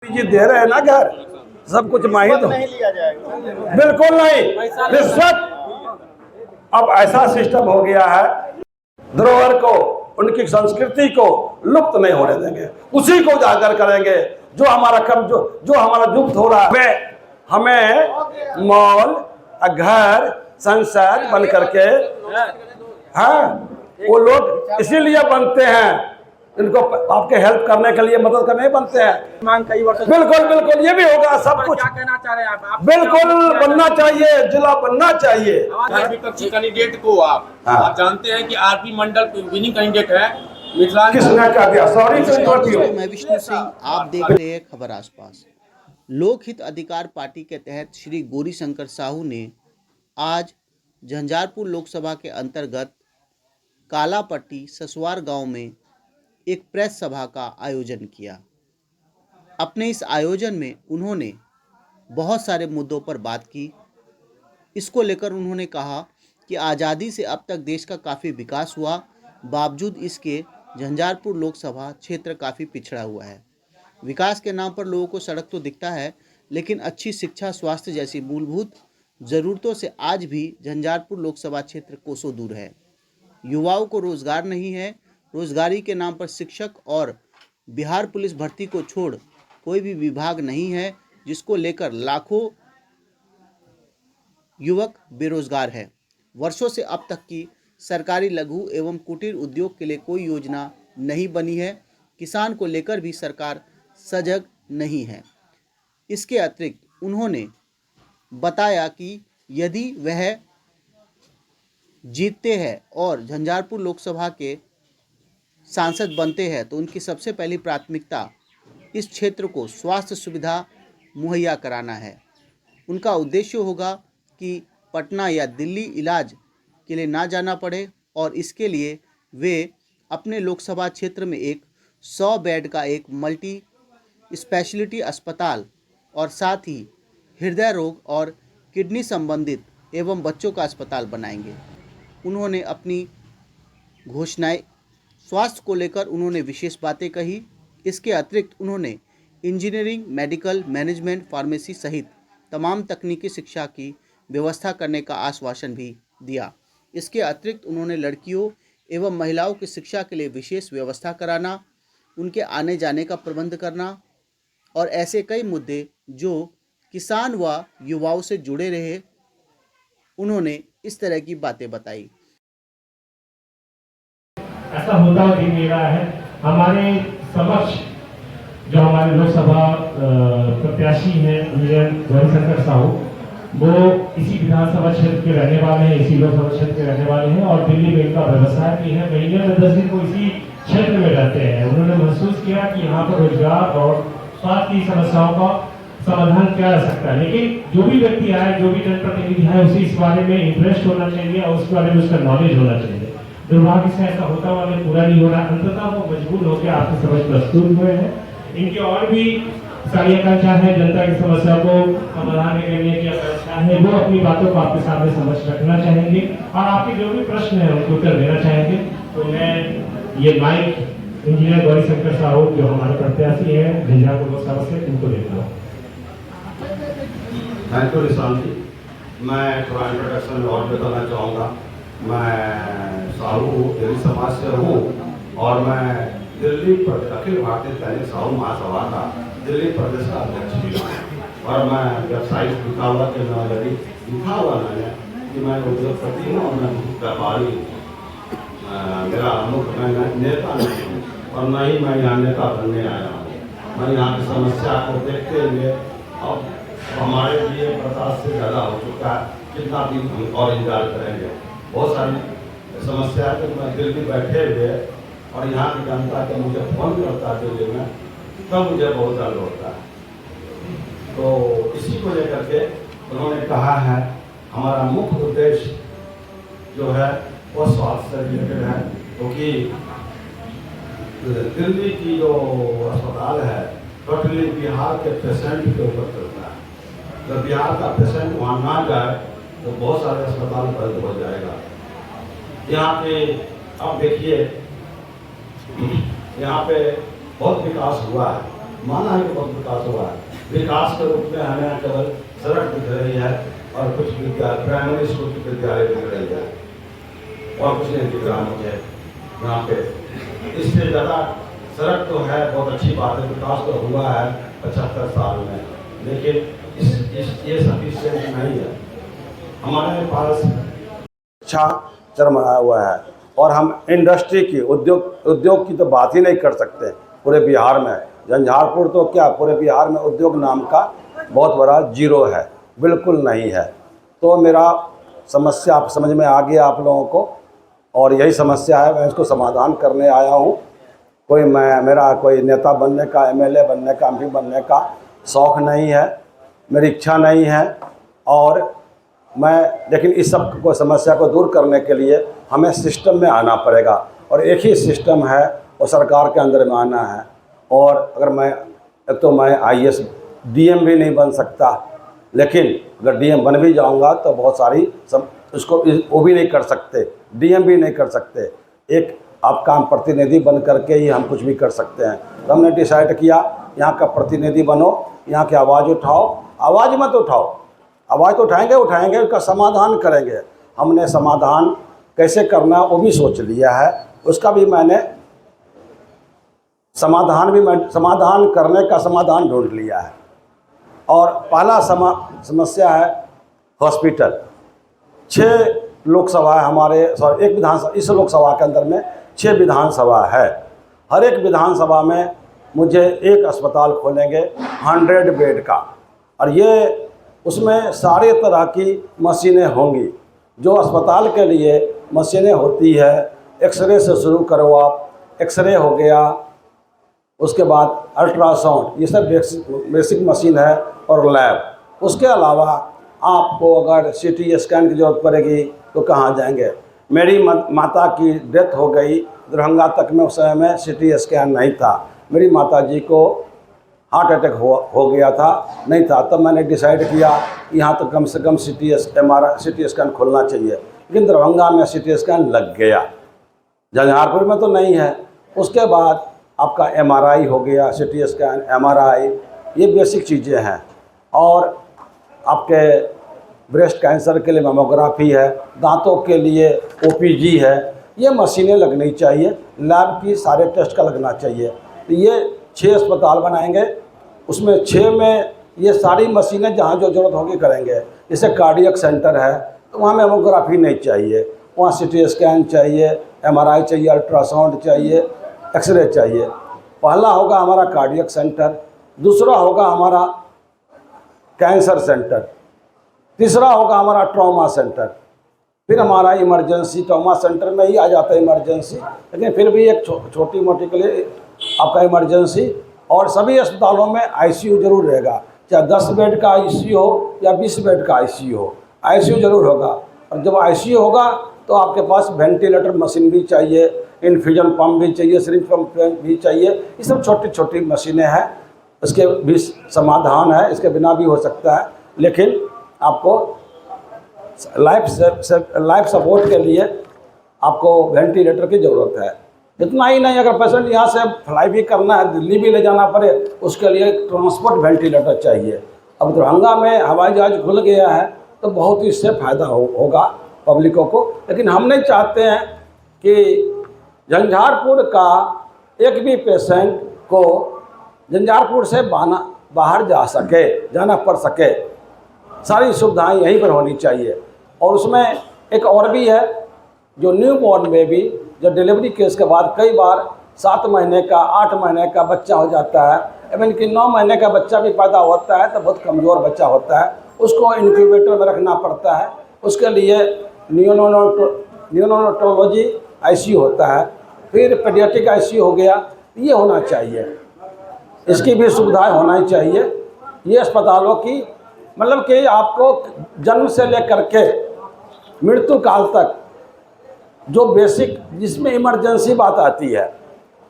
जी दे रहे हैं ना घर, सब कुछ माहिर नहीं लिया जाएगा। बिल्कुल नहीं। रिश्वत अब ऐसा सिस्टम हो गया है, धरोहर को, उनकी संस्कृति को लुप्त नहीं होने देंगे, उसी को उजागर करेंगे। जो हमारा कम जो हमारा लुप्त हो रहा है, हमें मॉल, घर, संसद बन करके, हाँ, वो लोग इसीलिए बनते हैं, इनको आपके हेल्प करने के लिए, मदद करने बनते हैं। मांग कई वर्षों बिल्कुल बिल्कुल, ये भी होगा सब कुछ। क्या कहना चाह रहे हैं आप? बिल्कुल बनना चाहिए, जिला बनना चाहिए। विपक्षी कैंडिडेट को आप जानते हैं कि आरपी मंडल विनिंग कैंडिडेट है। किसने कहा दिया? सॉरी मैं विष्णु सिंह, आप देख रहे हैं खबर आसपास। लोकहित अधिकार पार्टी के तहत श्री गौरीशंकर साहू ने आज झंझारपुर लोकसभा के अंतर्गत कालापट्टी ससवार गांव में एक प्रेस सभा का आयोजन किया। अपने इस आयोजन में उन्होंने बहुत सारे मुद्दों पर बात की। इसको लेकर उन्होंने कहा कि आज़ादी से अब तक देश का काफ़ी विकास हुआ, बावजूद इसके झंझारपुर लोकसभा क्षेत्र काफ़ी पिछड़ा हुआ है। विकास के नाम पर लोगों को सड़क तो दिखता है, लेकिन अच्छी शिक्षा, स्वास्थ्य जैसी मूलभूत ज़रूरतों से आज भी झंझारपुर लोकसभा क्षेत्र कोसों दूर है। युवाओं को रोजगार नहीं है, रोजगारी के नाम पर शिक्षक और बिहार पुलिस भर्ती को छोड़ कोई भी विभाग नहीं है, जिसको लेकर लाखों युवक बेरोजगार है। वर्षों से अब तक की सरकारी लघु एवं कुटीर उद्योग के लिए कोई योजना नहीं बनी है। किसान को लेकर भी सरकार सजग नहीं है। इसके अतिरिक्त उन्होंने बताया कि यदि वह जीतते हैं और झंझारपुर लोकसभा के सांसद बनते हैं तो उनकी सबसे पहली प्राथमिकता इस क्षेत्र को स्वास्थ्य सुविधा मुहैया कराना है। उनका उद्देश्य होगा कि पटना या दिल्ली इलाज के लिए ना जाना पड़े, और इसके लिए वे अपने लोकसभा क्षेत्र में एक 100 बेड का एक मल्टी स्पेशलिटी अस्पताल और साथ ही हृदय रोग और किडनी संबंधित एवं बच्चों का अस्पताल बनाएंगे। उन्होंने अपनी घोषणाएं स्वास्थ्य को लेकर उन्होंने विशेष बातें कही। इसके अतिरिक्त उन्होंने इंजीनियरिंग, मेडिकल, मैनेजमेंट, फार्मेसी सहित तमाम तकनीकी शिक्षा की व्यवस्था करने का आश्वासन भी दिया। इसके अतिरिक्त उन्होंने लड़कियों एवं महिलाओं की शिक्षा के लिए विशेष व्यवस्था कराना, उनके आने जाने का प्रबंध करना और ऐसे कई मुद्दे जो किसान व युवाओं से जुड़े रहे, उन्होंने इस तरह की बातें बताई। ऐसा होता दिख नहीं रहा है। हमारे समक्ष जो हमारे लोकसभा प्रत्याशी हैं इंजीनियर गौरीशंकर साहू, वो इसी विधानसभा क्षेत्र के रहने वाले हैं, इसी लोकसभा क्षेत्र के रहने वाले हैं और दिल्ली में इनका व्यवसाय भी है। महीने में 10 दिन को इसी क्षेत्र में रहते हैं। उन्होंने महसूस किया कि यहाँ पर रोजगार और स्वास्थ्य की समस्याओं का समाधान किया जा सकता है। लेकिन जो भी व्यक्ति आए, जो भी जनप्रतिनिधि है, उसे इस बारे में इंटरेस्ट होना चाहिए और उस बारे में उसका नॉलेज होना चाहिए। दुर्भाग्य से ऐसा होता हुआ पूरा नहीं हो रहा। अंततः वो मजबूर होकर आपकी समझ प्रस्तुत हुए हैं। इनकी और भी सारी आकांक्षा है, जनता की समस्या को समाधान करने की आकांक्षा है, वो अपनी बातों को आपके सामने समझ रखना चाहेंगे और आपके जो भी प्रश्न है उनको उत्तर देना चाहेंगे। तो मैं ये माइक इंजीनियर गौरीशंकर साहू जो हमारे प्रत्याशी है झंझारपुर लोकसभा से, उनको देता हूँ। थैंक यू निशान जी। मैं थोड़ा इंट्रोडक्शन और बताना चाहूँगा। मैं साहू दिल्ली समाज से हूँ और मैं दिल्ली अखिल भारतीय दैनिक साहू महासभा का दिल्ली प्रदेश का अध्यक्ष भी हूँ। और मैं वेबसाइट लिखा हुआ कि मैंने कि मैं उद्योगपति हूँ और मैं व्यापारी हूँ। मेरा मुख्य मैं नेता नहीं हूँ और न ही मैं यहाँ नेता बनने आया हूँ। मैं यहाँ की समस्या को देखते हुए अब हमारे लिए 50 से ज़्यादा हो चुका है, कितना दिन और इंतजार करेंगे। बहुत सारी समस्या है। मैं दिल्ली बैठे हुए और यहाँ की जनता के मुझे फोन करता है दिल्ली में, तब मुझे बहुत दर्द होता है। तो इसी को लेकर के उन्होंने कहा है हमारा मुख्य उद्देश्य जो है वो स्वास्थ्य से रिलेटेड है, क्योंकि दिल्ली की जो अस्पताल है टोटली बिहार के पेशेंट के ऊपर चलता है। जब बिहार का पेशेंट वहाँ ना जाए तो बहुत सारे अस्पताल बंद हो जाएगा। यहाँ पे अब देखिए, यहाँ पे बहुत विकास हुआ है। माना है कि बहुत विकास हुआ है। विकास के रूप में हमें केवल सड़क दिख रही है और कुछ विद्यालय, प्राइमरी स्कूल के विद्यालय दिख रही है और कुछ नहीं दिख रहा मुझे यहाँ पे। इससे ज़्यादा सड़क तो है, बहुत अच्छी बात है, विकास तो हुआ है 75 साल में, लेकिन ये सफिशिएंट नहीं है। हमारे पास अच्छा चरमराया हुआ है और हम इंडस्ट्री की, उद्योग की तो बात ही नहीं कर सकते पूरे बिहार में। झंझारपुर तो क्या, पूरे बिहार में उद्योग नाम का बहुत बड़ा जीरो है, बिल्कुल नहीं है। तो मेरा समस्या आप समझ में आ गया आप लोगों को, और यही समस्या है, मैं इसको समाधान करने आया हूँ। मेरा कोई नेता बनने का, एमएलए बनने का, एमपी बनने का शौक़ नहीं है, मेरी इच्छा नहीं है। और लेकिन इस सब को, समस्या को दूर करने के लिए हमें सिस्टम में आना पड़ेगा, और एक ही सिस्टम है वो सरकार के अंदर में आना है। और अगर एक तो मैं आईएएस डीएम भी नहीं बन सकता, लेकिन अगर डीएम बन भी जाऊंगा तो बहुत सारी उसको वो भी नहीं कर सकते, डीएम भी नहीं कर सकते। एक आप काम प्रतिनिधि बन करके ही हम कुछ भी कर सकते हैं। तो हमने डिसाइड किया, यहाँ का प्रतिनिधि बनो, यहाँ की आवाज़ उठाओ। आवाज़ मत उठाओ, आवाज़ तो उठाएंगे, उसका समाधान करेंगे। हमने समाधान कैसे करना वो भी सोच लिया है, उसका भी मैंने समाधान करने का समाधान ढूंढ लिया है। और पहला समस्या है हॉस्पिटल। 6 लोकसभा है हमारे, एक विधानसभा, इस लोकसभा के अंदर में 6 विधानसभा है। हर एक विधानसभा में मुझे एक अस्पताल खोलेंगे 100 बेड का, और ये उसमें सारे तरह की मशीनें होंगी। जो अस्पताल के लिए मशीनें होती है, एक्सरे से शुरू करो आप, एक्सरे हो गया, उसके बाद अल्ट्रासाउंड, ये सब बेसिक मशीन है, और लैब। उसके अलावा आपको अगर सीटी स्कैन की ज़रूरत पड़ेगी तो कहाँ जाएंगे। मेरी माता की डेथ हो गई दरभंगा तक में, उस समय में सीटी स्कैन नहीं था। मेरी माता जी को हार्ट अटैक हो गया था, नहीं था। तब मैंने डिसाइड किया यहाँ तो कम से कम सीटी स्कैन खोलना चाहिए, लेकिन दरभंगा में सीटी स्कैन लग गया, झंझारपुर में तो नहीं है। उसके बाद आपका एमआरआई हो गया, सीटी स्कैन, एमआरआई, ये बेसिक चीज़ें हैं। और आपके ब्रेस्ट कैंसर के लिए मेमोग्राफी है, दांतों के लिए ओपीजी है, ये मशीनें लगनी चाहिए। लैब की सारे टेस्ट का लगना चाहिए। तो ये 6 अस्पताल बनाएंगे, उसमें 6 में ये सारी मशीनें जहाँ जो ज़रूरत होगी करेंगे। जैसे कार्डियक सेंटर है तो वहाँ मेमोग्राफी नहीं चाहिए, वहाँ सीटी स्कैन चाहिए, एमआरआई चाहिए, अल्ट्रासाउंड चाहिए, एक्सरे चाहिए। पहला होगा हमारा कार्डियक सेंटर, दूसरा होगा हमारा कैंसर सेंटर, तीसरा होगा हमारा ट्रॉमा सेंटर, फिर हमारा इमरजेंसी। ट्रॉमा सेंटर में ही आ जाता है इमरजेंसी, लेकिन फिर भी एक छोटी मोटी के लिए आपका इमरजेंसी। और सभी अस्पतालों में आईसीयू जरूर रहेगा, चाहे 10 बेड का आईसीयू हो या 20 बेड का आईसीयू हो, आईसीयू जरूर होगा। और जब आईसीयू होगा तो आपके पास वेंटिलेटर मशीन भी चाहिए, इन्फ्यूजन पम्प भी चाहिए, सिरिंज पम्प भी चाहिए। ये सब छोटी छोटी मशीनें हैं, इसके भी समाधान है, इसके बिना भी हो सकता है। लेकिन आपको लाइफ सपोर्ट के लिए आपको वेंटिलेटर की ज़रूरत है। इतना ही नहीं, अगर पेशेंट यहाँ से फ्लाई भी करना है, दिल्ली भी ले जाना पड़े, उसके लिए ट्रांसपोर्ट वेंटिलेटर चाहिए। अब दरभंगा में हवाई जहाज खुल गया है तो बहुत ही इससे फ़ायदा होगा पब्लिकों को। लेकिन हम नहीं चाहते हैं कि झंझारपुर का एक भी पेशेंट को झंझारपुर से बाहर जाना पड़ सके। सारी सुविधाएं यहीं पर होनी चाहिए। और उसमें एक और भी है, जो न्यू बॉर्न बेबी, जो डिलीवरी केस के बाद कई बार 7 महीने का, 8 महीने का बच्चा हो जाता है, इवन कि 9 महीने का बच्चा भी पैदा होता है तो बहुत कमज़ोर बच्चा होता है, उसको इंक्यूबेटर में रखना पड़ता है। उसके लिए नियोनेटोलॉजी आईसीयू होता है, फिर पेडियाट्रिक आईसीयू हो गया। ये होना चाहिए, इसकी भी सुविधाएं होना चाहिए। ये अस्पतालों की मतलब कि आपको जन्म से लेकर के मृत्यु काल तक जो बेसिक, जिसमें इमरजेंसी बात आती है,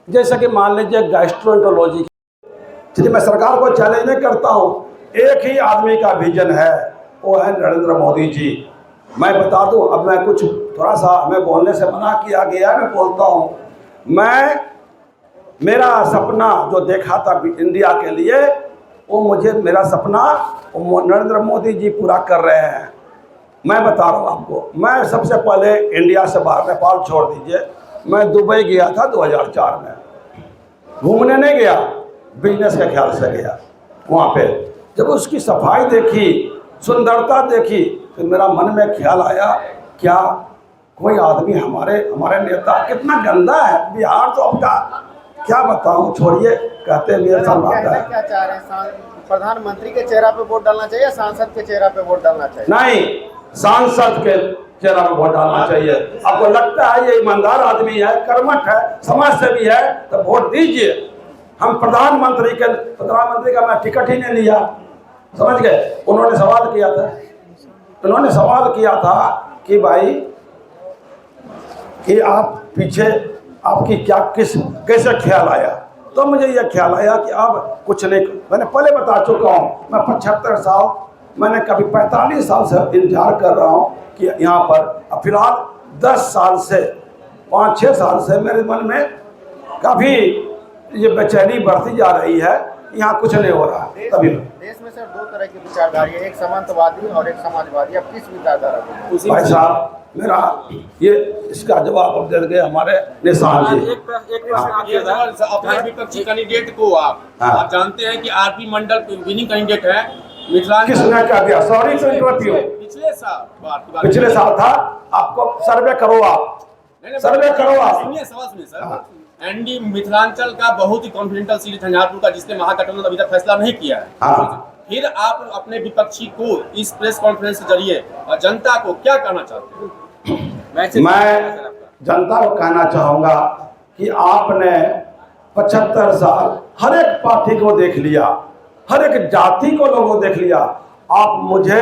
जैसे कि मान लीजिए गैस्ट्रोएंटरोलॉजी। इसलिए मैं सरकार को चैलेंज नहीं करता हूँ, एक ही आदमी का विजन है, वो है नरेंद्र मोदी जी। मैं बता दूं, अब मैं कुछ थोड़ा सा हमें बोलने से मना किया गया, मैं बोलता हूँ। मैं मेरा सपना जो देखा था इंडिया के लिए, वो मुझे मेरा सपना वो नरेंद्र मोदी जी पूरा कर रहे हैं। मैं बता रहा हूँ आपको, मैं सबसे पहले इंडिया से बाहर, नेपाल छोड़ दीजिए, मैं दुबई गया था 2004 में। घूमने नहीं गया, बिजनेस के ख्याल से गया। वहाँ पे जब उसकी सफाई देखी, सुंदरता देखी, तो मेरा मन में ख्याल आया, क्या कोई आदमी हमारे नेता कितना गंदा है। बिहार तो आपका क्या बताऊं, छोड़िए, कहते हैं मेरे साथ बात है। क्या चाह रहे हैं, प्रधानमंत्री के चेहरा पे वोट डालना चाहिए, सांसद के चेहरा पे वोट डालना चाहिए? नहीं, सांसद के चेहरा पे वोट डालना चाहिए। आपको लगता है ये ईमानदार आदमी है, कर्मठ है, समाज सेवी है, तो वोट दीजिए। हम प्रधानमंत्री का मैं टिकट ही नहीं लिया, समझ गए। उन्होंने सवाल किया था कि भाई कि आप पीछे आपकी कैसे ख्याल आया। तो मुझे यह ख्याल आया कि अब कुछ नहीं, मैंने पहले बता चुका हूँ, मैं 75 साल, मैंने कभी 45 साल से इंतजार कर रहा हूँ कि यहाँ पर। फिलहाल 10 साल से 5-6 साल से मेरे मन में काफ़ी ये बेचैनी बढ़ती जा रही है, यहाँ कुछ नहीं हो रहा है। तभी देश में सर 2 तरह की विचारधारा है, एक सामंतवादी और एक समाजवादी। अब किस विचारधारा को? भाई साहब, मेरा ये इसका जवाब अब दे गए हमारे निशान जी। एक प्रश्न अपने विपक्षी कैंडिडेट को आप जानते हैं कि आरपी मंडल विनिंग कैंडिडेट है मिथिलांचल। किसने क्या दिया? सॉरी सर, पिछले साल था। आपको सर्वे करो, आप सर्वे करो आप। सुनिए सर, एनडी मिथिलांचल का बहुत ही कॉन्फिडेंशियल सीट झंझारपुर का, जिसके महागठबंधन अभी तक फैसला नहीं किया है। फिर आप अपने विपक्षी को इस प्रेस कॉन्फ्रेंस के जरिए जनता को क्या कहना चाहते हैं? मैं जनता को कहना चाहूँगा कि आपने 75 साल हर एक पार्टी को देख लिया, हर एक जाति को लोगों देख लिया। आप मुझे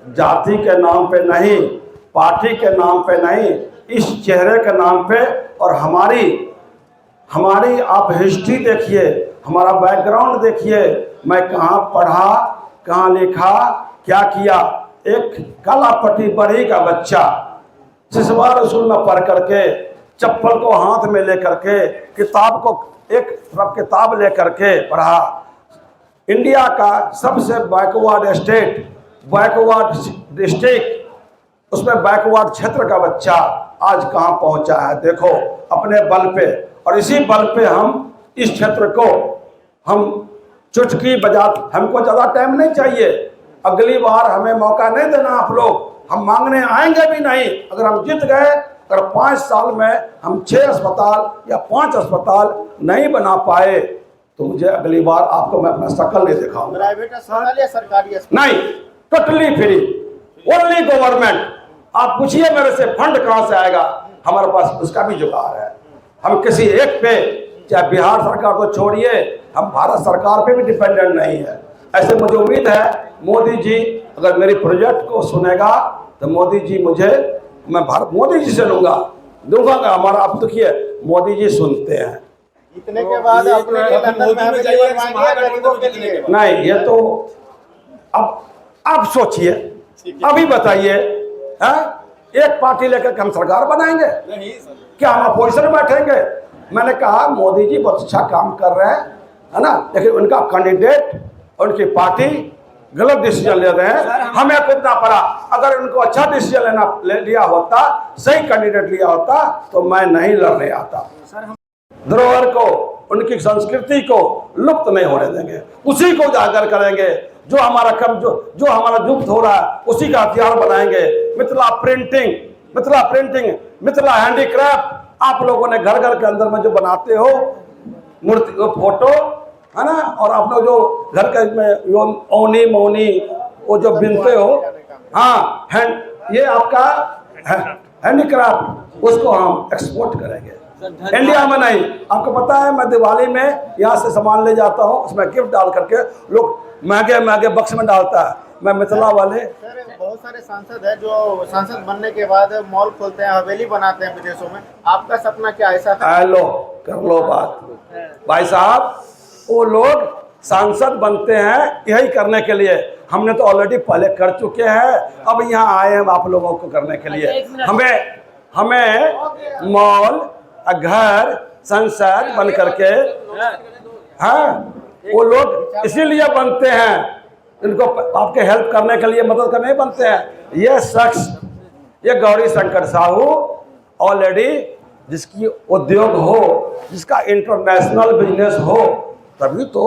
जाति के नाम पे नहीं, पार्टी के नाम पे नहीं, इस चेहरे के नाम पे और हमारी आप हिस्ट्री देखिए, हमारा बैकग्राउंड देखिए, मैं कहाँ पढ़ा, कहाँ लिखा, क्या किया। एक कालापट्टी बड़ी का बच्चा सिसवा रसूल में पढ़ करके, चप्पल को हाथ में लेकर के, किताब को एक तरफ किताब लेकर के पढ़ा। इंडिया का सबसे बैकवर्ड स्टेट, बैकवर्ड डिस्ट्रिक्ट, उसमें बैकवर्ड क्षेत्र का बच्चा आज कहाँ पहुँचा है, देखो अपने बल पे। और इसी बल पे हम इस क्षेत्र को हम चुटकी बजा, हमको ज़्यादा टाइम नहीं चाहिए। अगली बार हमें मौका नहीं देना आप लोग, हम मांगने आएंगे भी नहीं। अगर हम जीत गए, अगर 5 साल में हम 6 अस्पताल या 5 अस्पताल नहीं बना पाए, तो मुझे अगली बार आपको मैं अपना शक्ल नहीं दिखाऊंगा। प्राइवेट अस्पताल या सरकारी अस्पताल? नहीं, टोटली फ्री, ओनली गवर्नमेंट। आप पूछिए मेरे से फंड कहाँ से आएगा, हमारे पास उसका भी जुगाड़ है। हम किसी एक पे, चाहे बिहार सरकार को छोड़िए, हम भारत सरकार पे भी डिपेंडेंट नहीं है। ऐसे मुझे उम्मीद है मोदी जी अगर मेरी प्रोजेक्ट को सुनेगा तो मोदी जी मैं मोदी जी से दूंगा। हमारा आप देखिए, मोदी जी सुनते हैं। इतने के बाद अपने नहीं, ये तो अब आप सोचिए, अभी बताइए, एक पार्टी लेकर हम सरकार बनाएंगे? नहीं सर, क्या हम अपोजिशन में बैठेंगे? मैंने कहा मोदी जी बहुत अच्छा काम कर रहे हैं, है ना, लेकिन उनका कैंडिडेट, उनकी पार्टी गलत डिसीजन ले रहे हैं। हमें कूदना पड़ा। अगर उनको अच्छा डिसीजन लिया होता, सही कैंडिडेट लिया होता, तो मैं नहीं लड़ने आता। धरोहर को, उनकी संस्कृति को लुप्त नहीं होने देंगे, उसी को उजागर करेंगे। जो हमारा जो हमारा लुप्त हो रहा है, उसी का हथियार बनाएंगे। मिथिला प्रिंटिंग, मिथिला हैंडीक्राफ्ट, आप लोगों ने घर घर के अंदर में जो बनाते हो मूर्ति, फोटो, है ना, और आप लोग जो घर के में ओनी मौनी वो जो बिनते हो, हाँ, ये आपका हैंडीक्राफ्ट, उसको हम एक्सपोर्ट करेंगे इंडिया में। नहीं, आपको पता है मैं दिवाली में यहाँ से सामान ले जाता हूँ, उसमें गिफ्ट डाल करके लोग महंगे बक्स में डालता है। मैं मिथिला वाले, बहुत सारे सांसद है जो सांसद बनने के बाद मॉल खोलते हैं, हवेली बनाते हैं विदेशों में। आपका सपना क्या ऐसा है? लो कर लो बात भाई साहब। वो लोग सांसद बनते हैं यही करने के लिए, हमने तो ऑलरेडी पहले कर चुके हैं। अब यहाँ आए हम आप लोगों को करने के लिए। हमें मॉल, घर, सांसद बन करके, हाँ, वो लोग इसीलिए बनते हैं, इनको आपके हेल्प करने के लिए, मदद करने बनते हैं। ये शख्स, ये गौरी शंकर साहू ऑलरेडी जिसकी उद्योग हो, जिसका इंटरनेशनल बिजनेस हो, तभी तो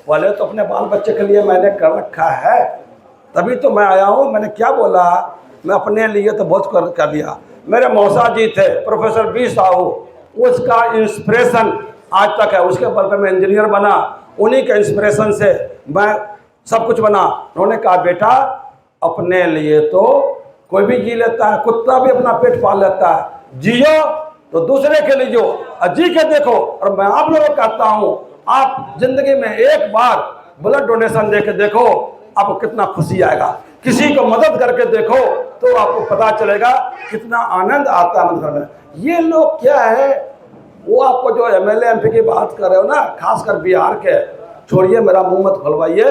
पहले तो अपने बाल बच्चे के लिए मैंने कर रखा है, तभी तो मैं आया हूँ। मैंने क्या बोला, मैं अपने लिए तो बहुत कर दिया। मेरे मौसा जी थे प्रोफेसर बी साहू, उसका इंस्पिरेशन आज तक है, उसके बल पे मैं इंजीनियर बना, उन्हीं के इंस्पिरेशन से मैं सब कुछ बना। उन्होंने कहा बेटा अपने लिए तो कोई भी जी लेता है, कुत्ता भी अपना पेट पाल लेता है, जियो तो दूसरे के लिए जियो, और जी के देखो। और मैं आप लोगों को कहता हूँ, आप जिंदगी में एक बार ब्लड डोनेशन दे के देखो, आपको कितना खुशी आएगा। किसी को मदद करके देखो तो आपको पता चलेगा कितना आनंद आता है मदद में। ये लोग क्या है, वो आपको जो एमएलए एमपी की बात कर रहे हो ना, खासकर बिहार के, छोड़िए, मेरा मुंह मत खुलवाइए।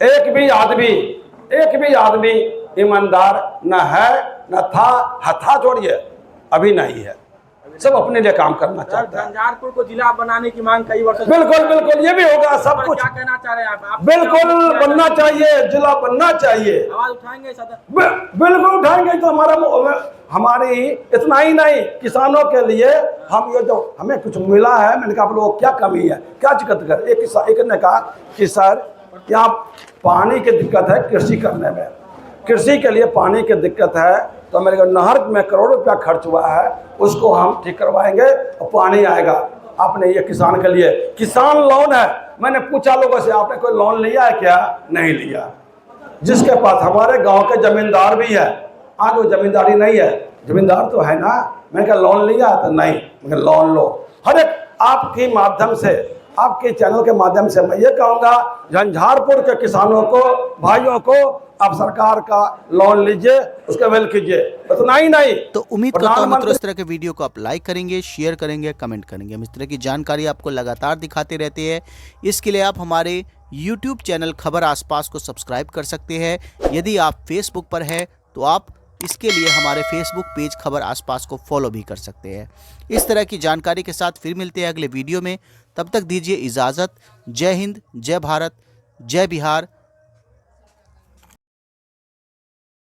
एक भी आदमी ईमानदार न है, न था छोड़िए, अभी नहीं है, सब अपने लिए काम करना चाहता है। झंझारपुर को जिला बनाने की मांग कई वर्षों से, बिल्कुल ये भी होगा, सब कुछ क्या कहना चाह रहे हैं आप? बिल्कुल बनना चाहिए, जिला बनना चाहिए, आवाज उठाएंगे सदन? बिल्कुल उठाएंगे। तो हमारी इतना ही नहीं, किसानों के लिए हम ये जो हमें कुछ मिला है, मैंने कहा आप लोगों को क्या कमी है, क्या दिक्कत कर, एक ने कहा कि सर यहाँ पानी की दिक्कत है, कृषि करने में, कृषि के लिए पानी की दिक्कत है, तो मेरे को नहर में करोड़ों रुपया खर्च हुआ है, उसको हम ठीक करवाएंगे और पानी आएगा। आपने ये किसान के लिए, किसान लोन है, मैंने पूछा लोगों से आपने कोई लोन लिया है क्या? नहीं लिया। जिसके पास, हमारे गांव के जमींदार भी है, आज वो जमींदारी नहीं है, जमींदार तो है ना, मैंने कहा लोन लिया तो नहीं, मैं लोन लो। हर एक आपके माध्यम से, आपके चैनल के माध्यम से मैं ये कहूँगा, झंझारपुर के किसानों को, भाइयों को, आप सरकार का लोन लीजिए, उसका वेल कीजिए, इतना ही नहीं। तो उम्मीद करता हूं मित्रों, इस तरह के वीडियो को आप लाइक करेंगे, शेयर करेंगे, कमेंट करेंगे। हम इस तरह की जानकारी आपको लगातार दिखाते रहते हैं। इसके लिए आप हमारे YouTube चैनल खबर आसपास को सब्सक्राइब कर सकते हैं। यदि आप फेसबुक पर है तो आप इसके लिए हमारे फेसबुक पेज खबर आसपास को फॉलो भी कर सकते हैं। इस तरह की जानकारी के साथ फिर मिलते हैं अगले वीडियो में, तब तक दीजिए इजाज़त। जय हिंद, जय भारत, जय बिहार,